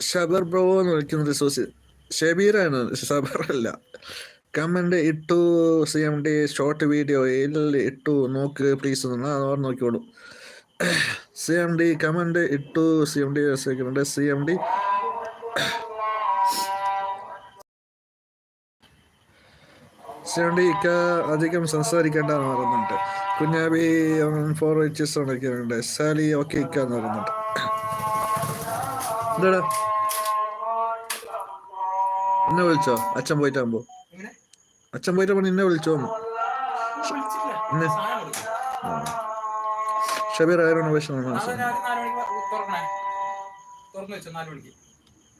ഷബർ bro എന്ന് വിളിക്കുന്നത് ഷബീറാണ്, ഷബറല്ല. Comment ഇട്ടു CMD ഷോർട്ട് വീഡിയോ ഇട്ടു നോക്ക് പ്ലീസ് അവർ നോക്കിയോളൂ. CMD കമന്റ് ഇട്ടു. CMD ഇക്ക അധികം സംസാരിക്കേണ്ടെന്ന് പറയുന്നുണ്ട്. കുഞ്ഞാബി 4 inches ഉണക്കുന്നുണ്ട്. സാലി ഓക്കെ ഇക്കാന്ന് പറയുന്നുണ്ട്. എന്താടാ എന്നെ വിളിച്ചോ? അച്ഛൻ പോയിട്ടാകുമ്പോ നിന്നെ വിളിച്ചോന്നു. ഷബീർ ആയിരം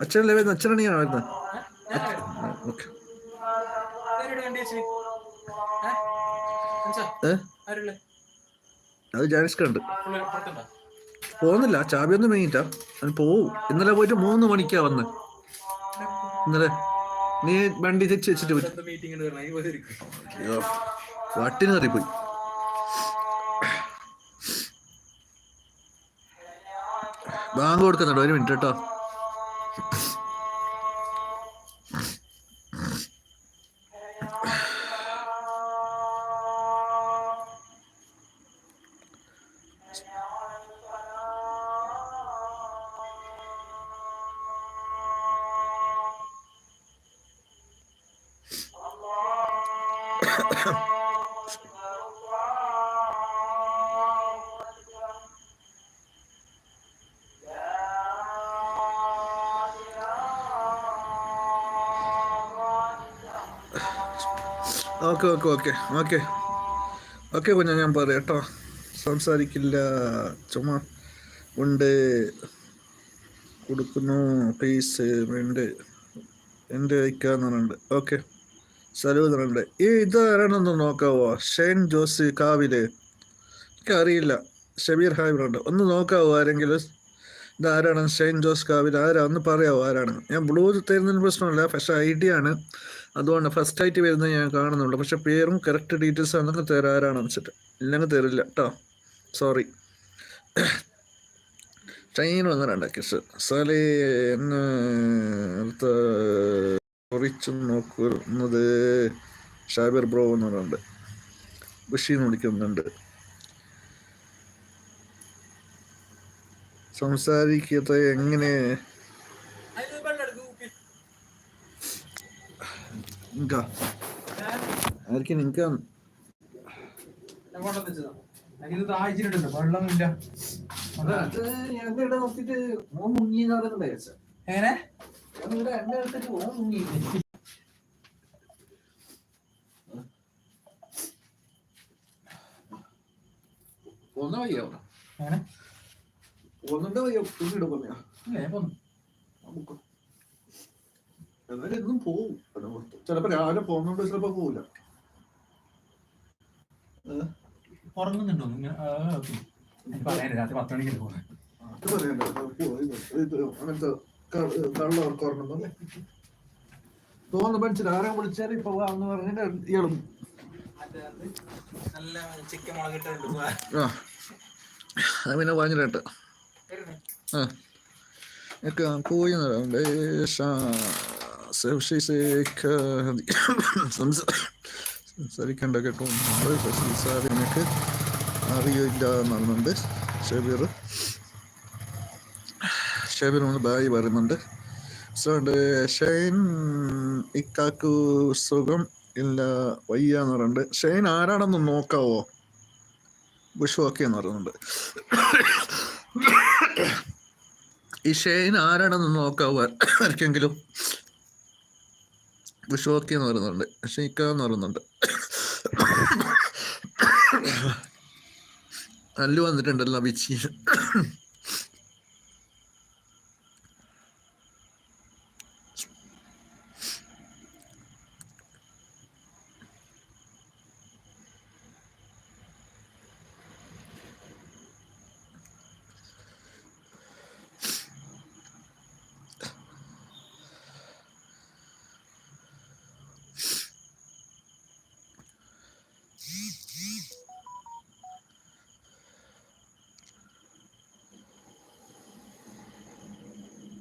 അച്ഛനല്ലേ വരുന്നത്? അച്ഛനാണ് വരുന്നത്. ഓക്കെ അത് ജാനിസ്കുണ്ട്. പോകുന്നില്ല, ചാബിയൊന്നും വേങ്ങിട്ടാ അവൻ പോവും. ഇന്നലെ പോയിട്ട് 3 മണിക്കാ വന്ന്. ഇന്നലെ നീ വണ്ടി തെച്ച് വെച്ചിട്ട് വട്ടിന് കയറിപ്പോയി. ബാങ്ക് കൊടുക്കുന്നുണ്ടോ? 1 മിനിറ്റ് കേട്ടോ. ഓക്കെ കുഞ്ഞാ, ഞാൻ പറയാം കേട്ടോ. സംസാരിക്കില്ല, ചുമ്മാ ഉണ്ട് കൊടുക്കുന്നു പ്ലീസ് വേണ്ട എൻ്റെ വയ്ക്കാന്ന് പറഞ്ഞിട്ടുണ്ട്. ഓക്കെ സലൂന്നുണ്ട്. ഇതാരാണെന്ന് നോക്കാവോ? ഷൈൻ ജോസ് കാവില്. എനിക്കറിയില്ല. ഷബീർ ഹാബിറുണ്ട്, ഒന്ന് നോക്കാവോ ആരെങ്കിലും? ഇതാരാണ് ഷൈൻ ജോസ് കാവിൽ? ആരാ ഒന്ന് പറയാവോ ആരാണ്? ഞാൻ ബ്ലൂ തരുന്നതിന് പ്രശ്നമില്ല, പക്ഷെ ID ആണ്, അതുകൊണ്ട് ഫസ്റ്റ് ആയിട്ട് വരുന്നത് ഞാൻ കാണുന്നുള്ളൂ. പക്ഷെ പേരും കറക്റ്റ് ഡീറ്റെയിൽസ് ആണെന്നൊക്കെ തരാം ആരാണെന്ന് വെച്ചിട്ട്. ഇല്ലെങ്കിൽ തരില്ല കേട്ടോ, സോറി. ഷൈൻ വന്നിട്ടുണ്ട്. കിസ് സാലേ എന്നെ കുറിച്ച് നോക്കുന്നത് ഷാബിർ ബ്രോ എന്ന് പറയുന്നുണ്ട്. ബഷീന്ന് വിളിക്കുന്നുണ്ട്. സംസാരിക്കത്തെ എങ്ങനെ? ആയിരിക്കും നിനക്ക് വെള്ളമില്ല. എന്നും പോവും. ചിലപ്പോ രാവിലെ പോകുന്നുണ്ട്, ചിലപ്പോ പോവില്ല. ഉറങ്ങുന്നുണ്ടോ? രാത്രി 10 മണിക്ക് പോകുന്നത് അങ്ങനത്തെ കള്ളവർക്ക് ഉറങ്ങുന്നല്ലേ തോന്നുന്നു. പഠിച്ചിട്ട് ആരെ വിളിച്ചാൽ ഇപ്പൊ എന്ന് പറഞ്ഞിട്ട് ഇയാളും പിന്നെ പറഞ്ഞിട്ട് പോയി സംസാരിക്കേണ്ട കേട്ടോ. എനിക്ക് അറിയില്ല എന്നുണ്ട്. ഷബീർ ഒന്ന് ബായി പറയുന്നുണ്ട്. ഷൈൻ ഇക്കാക്കു സുഖം ഇല്ല വയ്യാന്ന് പറയുന്നുണ്ട്. ഷൈൻ ആരാണെന്ന് നോക്കാവോ? ബുഷ് ഓക്കെ എന്ന് പറയുന്നുണ്ട്. ഈ ഷൈൻ ആരാണെന്ന് നോക്കാവോ ആർക്കെങ്കിലും? ബുഷ് ഓക്കെ എന്ന് പറയുന്നുണ്ട്. ഷെയ്ക്കാന്ന് പറയുന്നുണ്ട്. അല്ലു വന്നിട്ടുണ്ടല്ലോ ബിച്ചി.